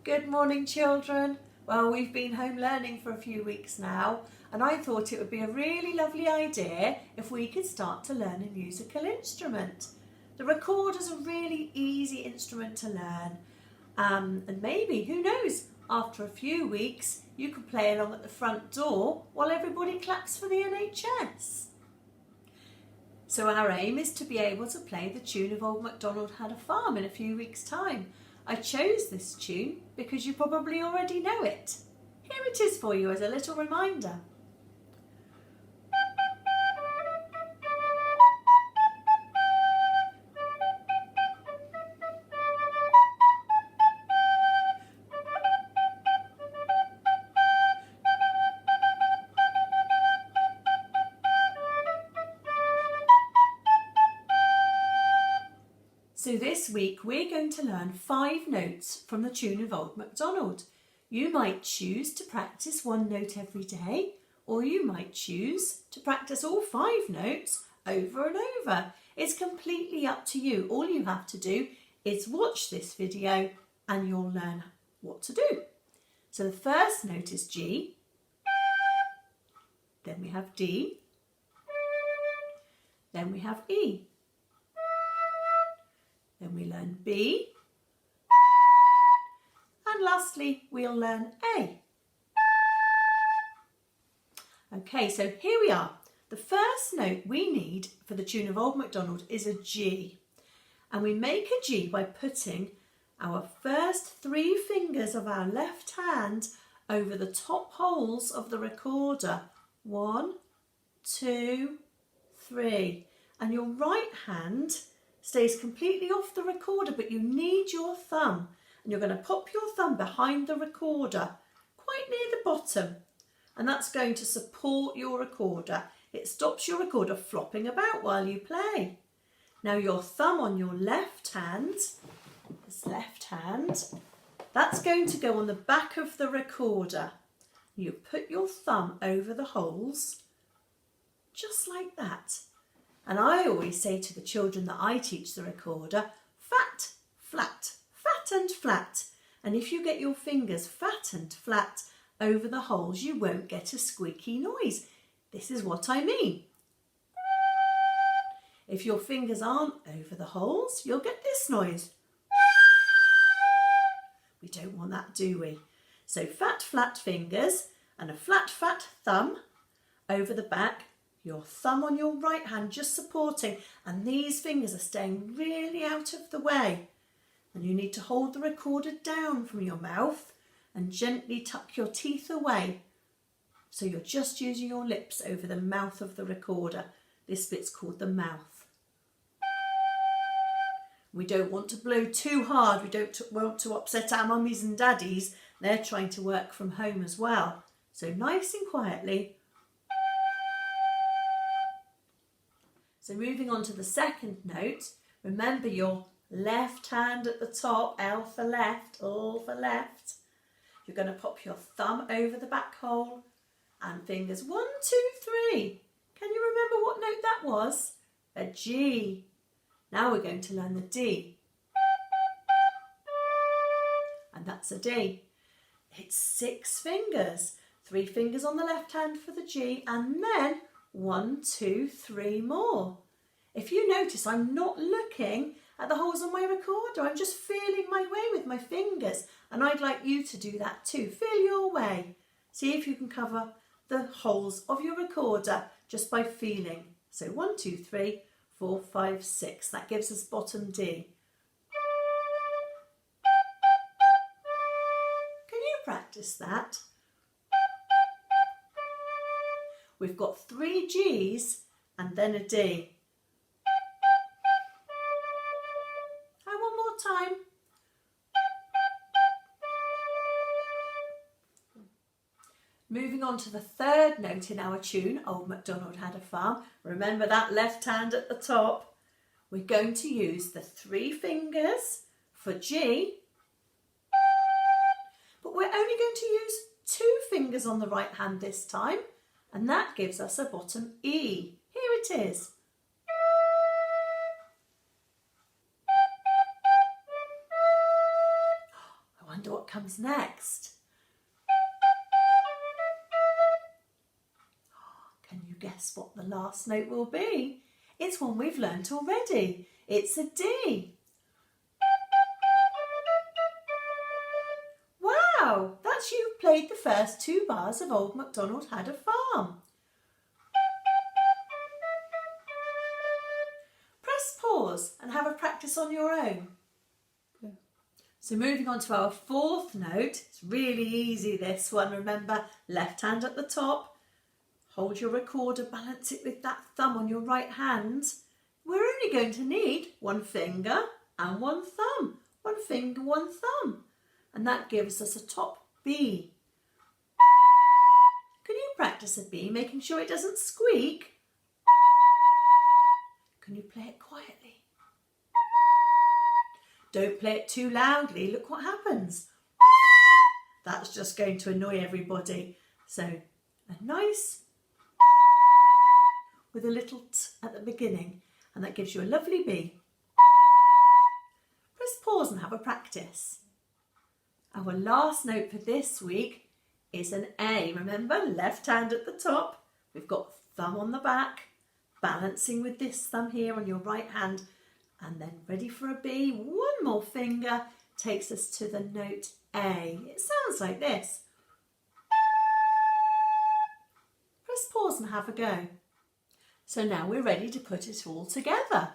Good morning, children. Well, we've been home learning for a few weeks now, and I thought it would be a really lovely idea if we could start to learn a musical instrument. The recorder's a really easy instrument to learn, and maybe, who knows, after a few weeks you could play along at the front door while everybody claps for the NHS. So our aim is to be able to play the tune of Old MacDonald Had a Farm in a few weeks' time. I chose this tune because you probably already know it. Here it is for you as a little reminder. So this week we're going to learn 5 notes from the tune of Old MacDonald. You might choose to practice 1 note every day, or you might choose to practice all 5 notes over and over. It's completely up to you. All you have to do is watch this video and you'll learn what to do. So the first note is G, then we have D, then we have E. Then we learn B, and lastly we'll learn A. Okay, so here we are. The first note we need for the tune of Old MacDonald is a G. And we make a G by putting our first 3 fingers of our left hand over the top holes of the recorder. 1, 2, 3. And your right hand stays completely off the recorder, but you need your thumb, and you're going to pop your thumb behind the recorder quite near the bottom, and that's going to support your recorder. It stops your recorder flopping about while you play. Now your thumb on your left hand, that's going to go on the back of the recorder. You put your thumb over the holes just like that. And I always say to the children that I teach the recorder, fat, flat, fat and flat. And if you get your fingers fat and flat over the holes, you won't get a squeaky noise. This is what I mean. If your fingers aren't over the holes, you'll get this noise. We don't want that, do we? So fat, flat fingers and a flat, fat thumb over the back. Your thumb on your right hand just supporting, and these fingers are staying really out of the way. And you need to hold the recorder down from your mouth and gently tuck your teeth away. So you're just using your lips over the mouth of the recorder. This bit's called the mouth. We don't want to blow too hard. We don't want to upset our mummies and daddies. They're trying to work from home as well. So nice and quietly. So moving on to the second note, remember your left hand at the top, L for left, L for left. You're going to pop your thumb over the back hole and fingers 1, 2, 3. Can you remember what note that was? A G. Now we're going to learn the D. And that's a D. It's 6 fingers. 3 fingers on the left hand for the G, and then 1, 2, 3 more. If you notice, I'm not looking at the holes on my recorder. I'm just feeling my way with my fingers. And I'd like you to do that too. Feel your way. See if you can cover the holes of your recorder just by feeling. So 1, 2, 3, 4, 5, 6. That gives us bottom D. Can you practice that? We've got 3 G's and then a D. And one more time. Moving on to the third note in our tune, Old MacDonald Had a Farm. Remember that left hand at the top. We're going to use the 3 fingers for G, but we're only going to use 2 fingers on the right hand this time. And that gives us a bottom E. Here it is. I wonder what comes next? Can you guess what the last note will be? It's one we've learnt already. It's a D. Wow, that's you played the first 2 bars of Old MacDonald Had a Farm. Press pause and have a practice on your own. So moving on to our 4th note, it's really easy this one, remember, left hand at the top, hold your recorder, balance it with that thumb on your right hand. We're only going to need 1 finger and 1 thumb, 1 finger, 1 thumb, and that gives us a top B. Can you practice a B, making sure it doesn't squeak? Can you play it quietly? Don't play it too loudly, look what happens. That's just going to annoy everybody. So a nice with a little t at the beginning, and that gives you a lovely B. Press pause and have a practice. Our last note for this week is an A. Remember, left hand at the top. We've got thumb on the back, balancing with this thumb here on your right hand, and then ready for a B. 1 more finger takes us to the note A. It sounds like this. Press pause and have a go. So now we're ready to put it all together.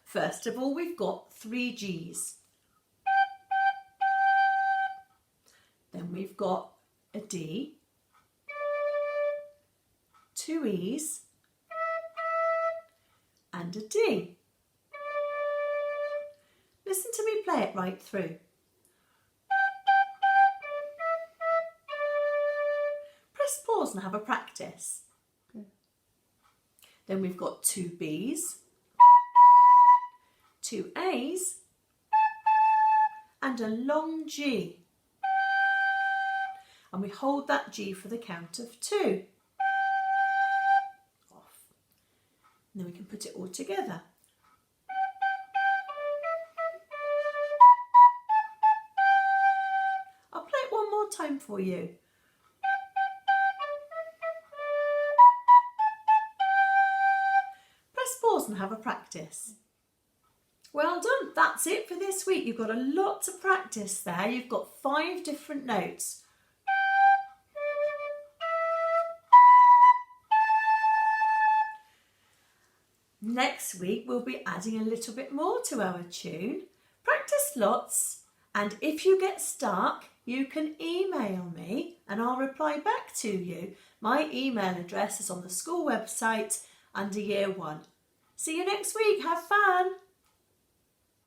First of all, we've got 3 G's. Then we've got a D, 2 E's, and a D. Listen to me play it right through. Press pause and have a practice. Then we've got 2 B's, 2 A's, and a long G. And we hold that G for the count of 2. Off. And then we can put it all together. I'll play it one more time for you. Press pause and have a practice. Well done, that's it for this week. You've got a lot to practice there. You've got 5 different notes. Next week we'll be adding a little bit more to our tune. Practice lots, and if you get stuck you can email me and I'll reply back to you. My email address is on the school website under Year 1. See you next week, have fun!